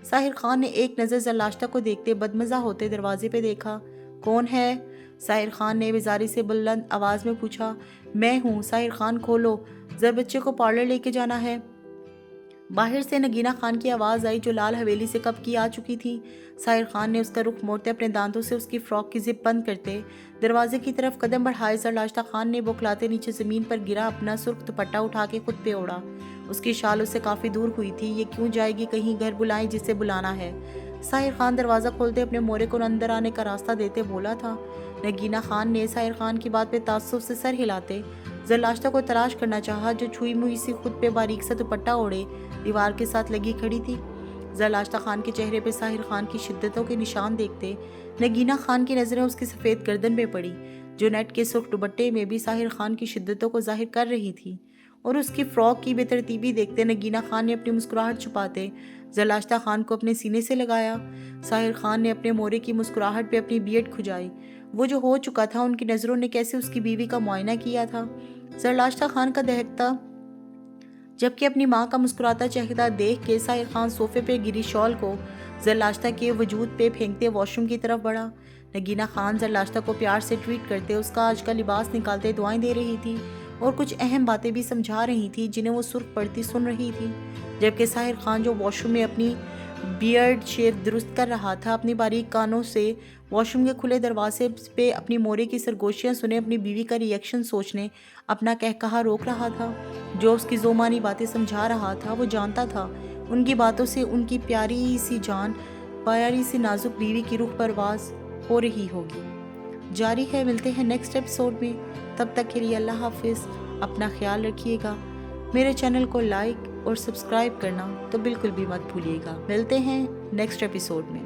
ساحر خان نے ایک نظر زلاشتہ کو دیکھتے بدمزہ ہوتے دروازے پہ دیکھا۔ کون ہے؟ ساحر خان نے بیزاری سے بلند آواز میں پوچھا۔ میں ہوں۔ ساحر خان کھولو، ذرا بچے کو پارلر لے کے جانا ہے۔ باہر سے نگینہ خان کی آواز آئی جو لال حویلی سے کب کی آ چکی تھی۔ ساحر خان نے اس کا رخ موڑتے اپنے دانتوں سے اس کی فراک کی زپ بند کرتے دروازے کی طرف قدم بڑھائے زلاشتہ خان نے بوکھلاتے نیچے زمین پر گرا اپنا سرخ دوپٹہ اٹھا کے خود پہ اوڑھا۔ اس کی شال اس سے کافی دور ہوئی تھی۔ یہ کیوں جائے گی کہیں گھر بلائیں جسے بلانا ہے؟ ساحر خان دروازہ کھولتے اپنے مورے کو اندر آنے کا راستہ دیتے بولا تھا۔ نگینہ خان نے ساحر خان کی بات پہ تعصب سے سر ہلاتے زلاشتہ کو تلاش کرنا چاہا جو چھوئی موئی سی خود پہ باریک سا دوپٹہ اوڑھے دیوار کے ساتھ لگی کھڑی تھی۔ زلاشتہ خان کے چہرے پہ ساحر خان کی شدتوں کے نشان دیکھتے نگینہ خان کی نظریں اس کی سفید گردن پہ پڑی جو نیٹ کے سرخ دوپٹے میں بھی ساحر خان کی شدتوں کو ظاہر کر رہی تھی، اور اس کی فراک کی بے ترتیبی دیکھتے نگینہ خان نے اپنی مسکراہٹ چھپاتے زلاشتہ خان کو اپنے سینے سے لگایا۔ ساحر خان نے اپنے مورے کی مسکراہٹ پہ اپنی بیئرڈ کھجائی۔ وہ جو ہو چکا تھا ان کی نظروں نے کیسے اس کی بیوی کا معائنہ کیا تھا۔ زلاشتہ خان کا دہکتا جبکہ اپنی ماں کا مسکراتا چہرہ دیکھ کے ساحر خان صوفے پہ گری شال کو زلاشتہ کے وجود پہ پھینکتے واش روم کی طرف بڑھا۔ نگینہ خان زلاشتہ کو پیار سے ٹریٹ کرتے اس کا آج کا لباس نکالتے دعائیں دے رہی تھی اور کچھ اہم باتیں بھی سمجھا رہی تھی جنہیں وہ سرخ پڑتی سن رہی تھی، جبکہ ساحر خان جو واش روم میں اپنی بیئرڈ شیو درست کر رہا تھا اپنی باریک کانوں سے واش روم کے کھلے دروازے پہ اپنی مورے کی سرگوشیاں سنے اپنی بیوی کا ری ایکشن سوچنے اپنا کہکہا روک رہا تھا۔ جو اس کی ذومانی باتیں سمجھا رہا تھا وہ جانتا تھا ان کی باتوں سے ان کی پیاری سی جان، پیاری سی نازک بیوی کی روح پرواز ہو رہی ہوگی۔ جاری ہے، ملتے ہیں نیکسٹ ایپیسوڈ میں، تب تک کے لیے اللہ حافظ، اپنا خیال رکھیے گا۔ میرے چینل کو لائک اور سبسکرائب کرنا تو بالکل بھی مت بھولیے گا۔ ملتے ہیں نیکسٹ ایپیسوڈ میں۔